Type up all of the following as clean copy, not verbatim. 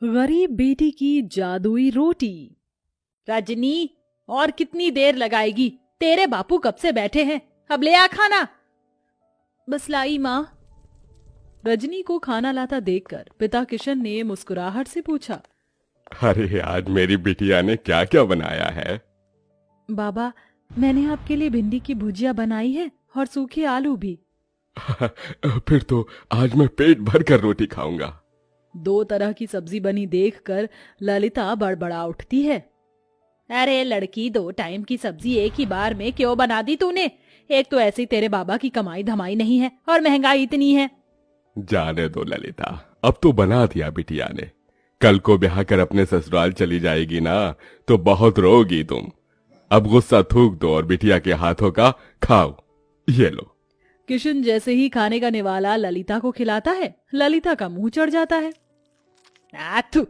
गरीब बेटी की जादुई रोटी। रजनी, और कितनी देर लगाएगी? तेरे बापू कब से बैठे हैं, अब ले आ खाना। बस लाई माँ। रजनी को खाना लाता देखकर पिता किशन ने मुस्कुराहट से पूछा, अरे आज मेरी बिटिया ने क्या क्या बनाया है? बाबा, मैंने आपके लिए भिंडी की भुजिया बनाई है और सूखे आलू भी। फिर तो आज मैं पेट भर कर रोटी खाऊंगा। 2 तरह की सब्जी बनी देखकर ललिता बड़बड़ा उठती है। अरे लड़की, 2 टाइम की सब्जी एक ही बार में क्यों बना दी तूने? एक तो ऐसी तेरे बाबा की कमाई धमाई नहीं है और महंगाई इतनी है। जाने दो ललिता, अब तो बना दिया बिटिया ने। कल को ब्याह कर अपने ससुराल चली जाएगी ना, तो बहुत रोगी तुम। अब गुस्सा थूक दो और बिटिया के हाथों का खाओ। ये लो। किशन जैसे ही खाने का निवाला ललिता को खिलाता है, ललिता का मुंह चढ़ जाता है। आथू!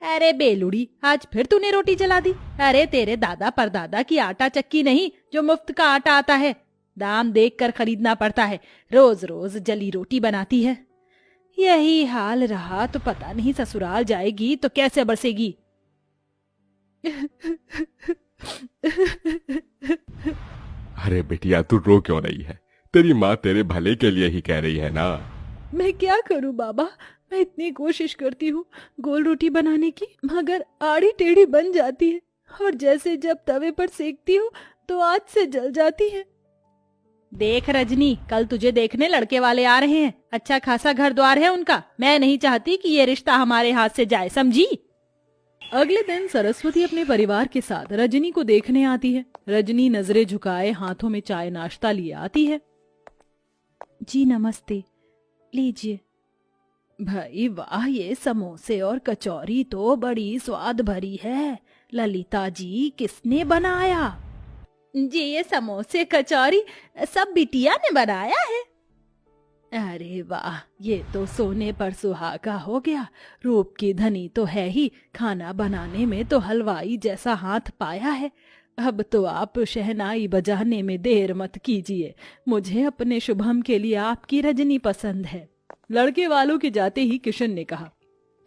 अरे बेलुड़ी, आज फिर तूने रोटी जला दी। अरे तेरे दादा परदादा की आटा चक्की नहीं जो मुफ्त का आटा आता है, दाम देखकर खरीदना पड़ता है। रोज रोज जली रोटी बनाती है। यही हाल रहा तो पता नहीं ससुराल जाएगी तो कैसे बरसेगी। अरे बिटिया, तू रो क्यों रही है? तेरी माँ तेरे भले के लिए ही कह रही है ना। मैं क्या करूं बाबा, मैं इतनी कोशिश करती हूँ गोल रोटी बनाने की, मगर आड़ी टेढ़ी बन जाती है और जैसे जब तवे पर सेकती हूँ तो आँच से जल जाती है। देख रजनी, कल तुझे देखने लड़के वाले आ रहे हैं। अच्छा खासा घर द्वार है उनका। मैं नहीं चाहती कि ये रिश्ता हमारे हाथ से जाए, समझी? अगले दिन सरस्वती अपने परिवार के साथ रजनी को देखने आती है। रजनी नजरें झुकाए हाथों में चाय नाश्ता लिए आती है। जी नमस्ते, लीजिए। भाई वाह, ये समोसे और कचौरी तो बड़ी स्वाद भरी है। ललिता जी, किसने बनाया? जी ये समोसे कचौरी सब बिटिया ने बनाया है। अरे वाह, ये तो सोने पर सुहागा हो गया। रूप की धनी तो है ही, खाना बनाने में तो हलवाई जैसा हाथ पाया है। अब तो आप शहनाई बजाने में देर मत कीजिए। मुझे अपने शुभम के लिए आपकी रजनी पसंद है। लड़के वालों के जाते ही किशन ने कहा,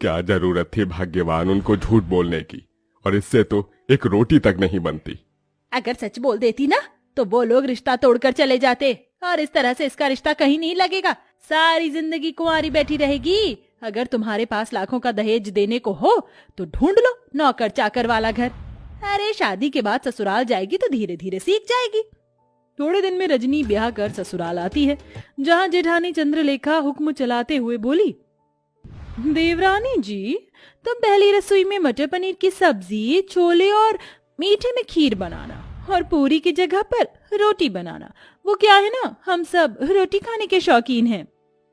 क्या जरूरत थी भाग्यवान उनको झूठ बोलने की, और इससे तो एक रोटी तक नहीं बनती। अगर सच बोल देती ना तो वो लोग रिश्ता तोड़कर चले जाते, और इस तरह से इसका रिश्ता कहीं नहीं लगेगा। सारी जिंदगी कुंवारी बैठी रहेगी। अगर तुम्हारे पास लाखों का दहेज देने को हो तो ढूंढ लो नौकर चाकर वाला घर। अरे शादी के बाद ससुराल जाएगी तो धीरे धीरे सीख जाएगी। थोड़े दिन में रजनी ब्याह कर ससुराल आती है, जहाँ जेठानी चंद्रलेखा हुक्म चलाते हुए बोली, देवरानी जी, तुम पहली रसोई में मटर पनीर की सब्जी, छोले और मीठे में खीर बनाना, और पूरी की जगह पर रोटी बनाना। वो क्या है ना, हम सब रोटी खाने के शौकीन हैं।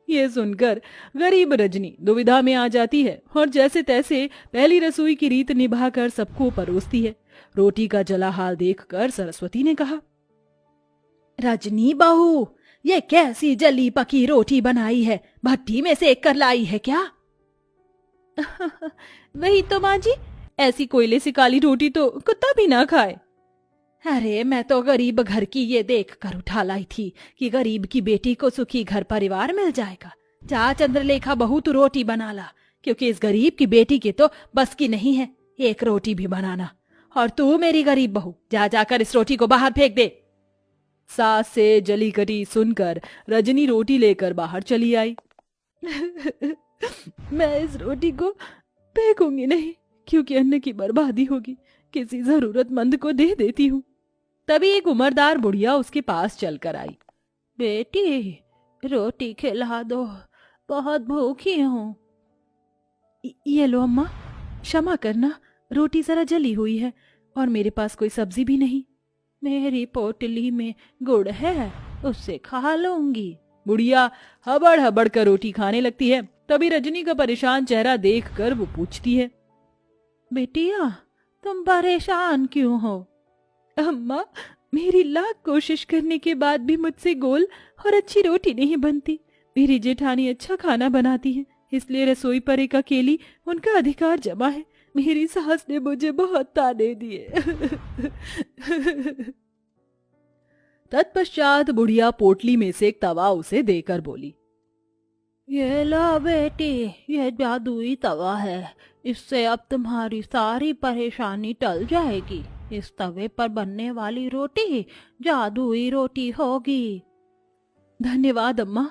ये सुनकर गरीब रजनी दुविधा में आ जाती है और जैसे तैसे पहली रसोई की रीत निभाकर सबको परोसती है। रोटी का जला हाल देखकर सरस्वती ने कहा, रजनी बहू, ये कैसी जली पकी रोटी बनाई है? भट्टी में सेक कर लाई है क्या? वही तो माँ जी, ऐसी कोयले से काली रोटी तो कुत्ता भी ना खाए। अरे मैं तो गरीब घर की ये देख कर उठा लाई थी कि गरीब की बेटी को सुखी घर परिवार मिल जाएगा। जा चंद्रलेखा बहू, तू रोटी बना ला, क्योंकि इस गरीब की बेटी की तो बस की नहीं है एक रोटी भी बनाना। और तू मेरी गरीब बहू, जा जाकर इस रोटी को बाहर फेंक दे। सास से जली कटी सुनकर रजनी रोटी लेकर बाहर चली आई। मैं इस रोटी को फेंकूंगी नहीं, क्योंकि अन्न की बर्बादी होगी। किसी जरूरतमंद को दे देती हूँ। तभी एक उम्रदार बुढ़िया उसके पास चलकर आई। बेटी, रोटी खिला दो, बहुत भूखी हूँ। ये लो अम्मा, क्षमा करना, रोटी जरा जली हुई है और मेरे पास कोई सब्जी भी नहीं। मेरी पोटली में गुड़ है, उससे खा लूंगी। बुढ़िया हबड़ हबड़ कर रोटी खाने लगती है। तभी रजनी का परेशान चेहरा देखकर वो पूछती है, बेटिया, तुम परेशान क्यों हो? अम्मा, मेरी लाख कोशिश करने के बाद भी मुझसे गोल और अच्छी रोटी नहीं बनती। मेरी जेठानी अच्छा खाना बनाती है, इसलिए रसोई पर एक अकेली उनका अधिकार जमा है। मेरी सास ने मुझे बहुत ताने दिए। तत्पश्चात बुढ़िया पोटली में से एक तवा उसे देकर बोली, ये लो बेटी, ये जादुई तवा है। इससे अब तुम्हारी सारी परेशानी टल जाएगी। इस तवे पर बनने वाली रोटी जादुई रोटी होगी। धन्यवाद अम्मा।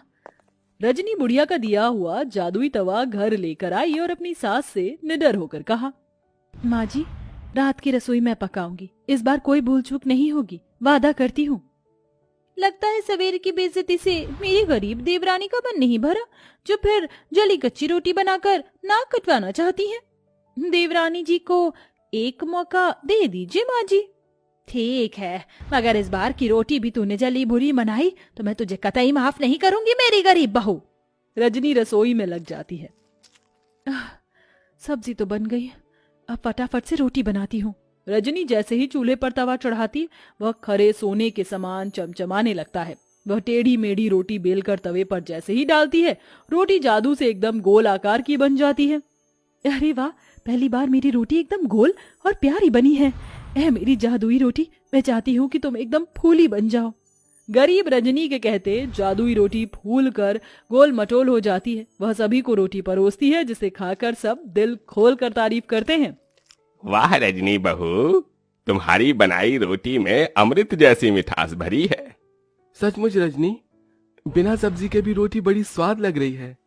रजनी बुढ़िया का दिया हुआ जादुई तवा घर लेकर आई और अपनी सास से निडर होकर कहा, माँ जी, रात की रसोई मैं पकाऊंगी। इस बार कोई भूल चूक नहीं होगी, वादा करती हूँ। लगता है सवेरे की बेइज्जती से मेरी गरीब देवरानी का मन नहीं भरा, जो फिर जली कच्ची रोटी बनाकर नाक कटवाना चाहती हैं। देवरानी जी को एक मौका दे दीजिए माँ जी। ठीक है, मगर इस बार की रोटी भी तूने जली बुरी बनाई तो मैं तुझे कतई माफ नहीं करूंगी मेरी गरीब बहू। रजनी रसोई में लग जाती है। सब्जी तो बन गई, अब फटाफट से रोटी बनाती हूँ। रजनी जैसे ही चूल्हे पर तवा चढ़ाती, वह खरे सोने के समान चमचमाने लगता है। वह टेढ़ी मेढ़ी रोटी बेलकर तवे पर जैसे ही डालती है, रोटी जादू से एकदम गोल आकार की बन जाती है। अरे वाह, पहली बार मेरी रोटी एकदम गोल और प्यारी बनी है। ऐ मेरी जादुई रोटी, मैं चाहती हूँ कि तुम एकदम फूली बन जाओ। गरीब रजनी के कहते जादुई रोटी फूल कर गोल मटोल हो जाती है। वह सभी को रोटी परोसती है, जिसे खाकर सब दिल खोल कर तारीफ करते हैं। वाह रजनी बहू, तुम्हारी बनाई रोटी में अमृत जैसी मिठास भरी है। सचमुच रजनी, बिना सब्जी के भी रोटी बड़ी स्वाद लग रही है।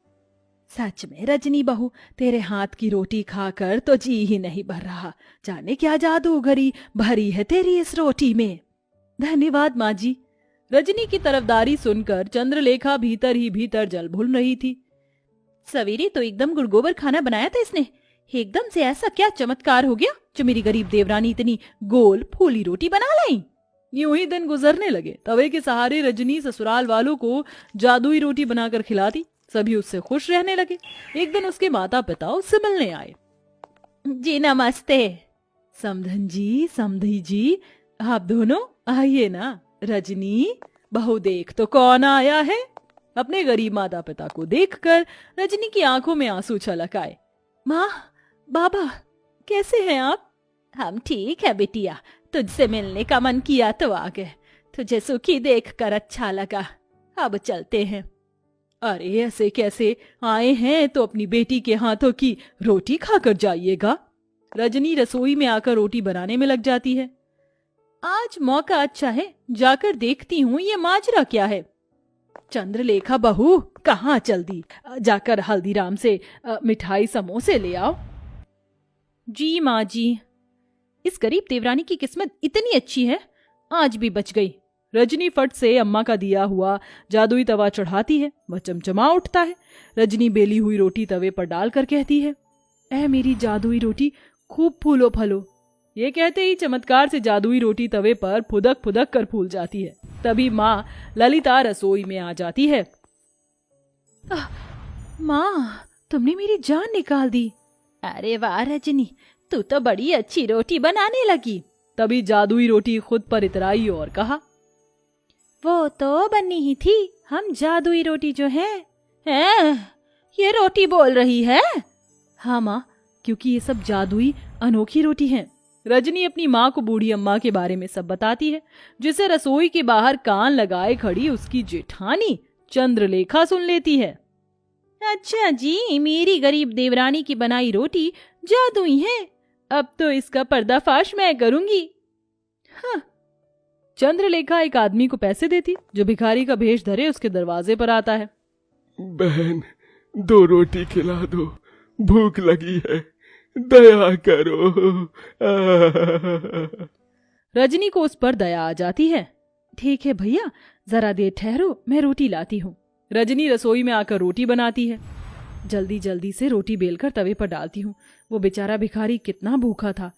सच में रजनी बहू, तेरे हाथ की रोटी खाकर तो जी ही नहीं भर रहा। जाने क्या जादूगरी भरी है तेरी इस रोटी में। धन्यवाद माँ जी। रजनी की तरफदारी सुनकर चंद्रलेखा भीतर ही भीतर जल भूल रही थी। सवेरे तो एकदम गुड़गोबर खाना बनाया था इसने, एकदम से ऐसा क्या चमत्कार हो गया जो मेरी गरीब देवरानी इतनी गोल फूली रोटी बना लाई। यूं ही दिन गुजरने लगे। तवे के सहारे रजनी ससुराल वालों को जादुई रोटी बनाकर खिलाती। सभी उससे खुश रहने लगे। एक दिन उसके माता पिता उससे मिलने आए। जी नमस्ते। समधन जी, समधी जी, आप दोनों आइए ना। रजनी बहू, देख तो कौन आया है। अपने गरीब माता पिता को देखकर रजनी की आंखों में आंसू छलक आए। माँ, बाबा, कैसे हैं आप? हम ठीक है बिटिया, तुझसे मिलने का मन किया तो आ गए। तुझे सुखी देखकर अच्छा लगा, अब चलते हैं। अरे ऐसे कैसे आए हैं, तो अपनी बेटी के हाथों की रोटी खाकर जाइएगा। रजनी रसोई में आकर रोटी बनाने में लग जाती है। आज मौका अच्छा है, जाकर देखती हूँ ये माजरा क्या है। चंद्रलेखा बहू, कहाँ चल दी? जाकर हल्दीराम से मिठाई समोसे ले आओ। जी माँ जी। इस गरीब देवरानी की किस्मत इतनी अच्छी है, आज भी बच गई। रजनी फट से अम्मा का दिया हुआ जादुई तवा चढ़ाती है। वह चमचमा उठता है। रजनी बेली हुई रोटी तवे पर डालकर कहती है, ऐ मेरी जादुई रोटी, खूब फूलो फलो। ये कहते ही चमत्कार से जादुई रोटी तवे पर फुदक फुदक कर फूल जाती है। तभी माँ ललिता रसोई में आ जाती है। माँ, तुमने मेरी जान निकाल दी। अरे वाह रजनी, तू तो बड़ी अच्छी रोटी बनाने लगी। तभी जादुई रोटी खुद पर इतराई और कहा, वो तो बनी ही थी, हम जादुई रोटी जो है। ये रोटी बोल रही है? हाँ माँ, क्योंकि ये सब जादुई अनोखी रोटी है। रजनी अपनी माँ को बूढ़ी अम्मा के बारे में सब बताती है, जिसे रसोई के बाहर कान लगाए खड़ी उसकी जेठानी चंद्रलेखा सुन लेती है। अच्छा जी, मेरी गरीब देवरानी की बनाई रोटी जादुई है, अब तो इसका पर्दाफाश मैं करूंगी। हाँ। चंद्रलेखा एक आदमी को पैसे देती, जो भिखारी का भेष धरे उसके दरवाजे पर आता है। बहन, 2 रोटी खिला दो, भूख लगी है, दया करो। रजनी को उस पर दया आ जाती है। ठीक है भैया, जरा देर ठहरो, मैं रोटी लाती हूँ। रजनी रसोई में आकर रोटी बनाती है। जल्दी जल्दी से रोटी बेलकर तवे पर डालती हूँ। वो बेचारा भिखारी कितना भूखा था।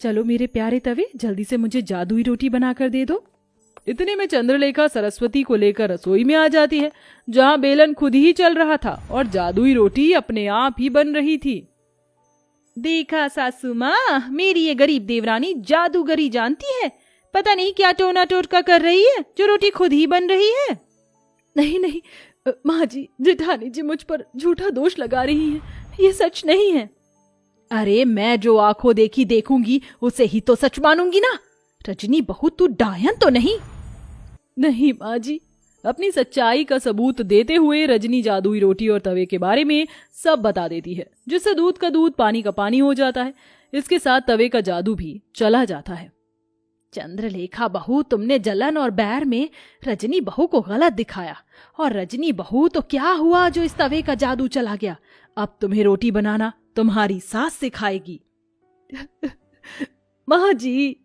चलो मेरे प्यारे तवे, जल्दी से मुझे जादुई रोटी बनाकर दे दो। इतने में चंद्रलेखा सरस्वती को लेकर रसोई में आ जाती है, जहाँ बेलन खुद ही चल रहा था और जादुई रोटी अपने आप ही बन रही थी। देखा सासू माँ, मेरी ये गरीब देवरानी जादूगरी जानती है। पता नहीं क्या टोना टोटका कर रही है, जो रोटी खुद ही बन रही है। नहीं नहीं माँ जी, जेठानी जी मुझ पर झूठा दोष लगा रही हैं, ये सच नहीं है। अरे मैं जो आंखों देखी देखूंगी उसे ही तो सच मानूंगी ना। रजनी बहू, तू डायन तो नहीं? नहीं माँ जी, अपनी सच्चाई का सबूत देते हुए रजनी जादुई रोटी और तवे के बारे में सब बता देती है, जिससे दूध का दूध पानी का पानी हो जाता है। इसके साथ तवे का जादू भी चला जाता है। चंद्रलेखा बहू, तुमने जलन और बैर में रजनी बहू को गलत दिखाया, और रजनी बहू तो क्या हुआ जो इस तवे का जादू चला गया। अब तुम्हें रोटी बनाना तुम्हारी सास सिखाएगी। माँ जी,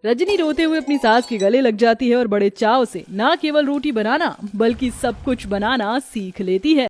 रजनी रोते हुए अपनी सास के गले लग जाती है और बड़े चाव से ना केवल रोटी बनाना बल्कि सब कुछ बनाना सीख लेती है।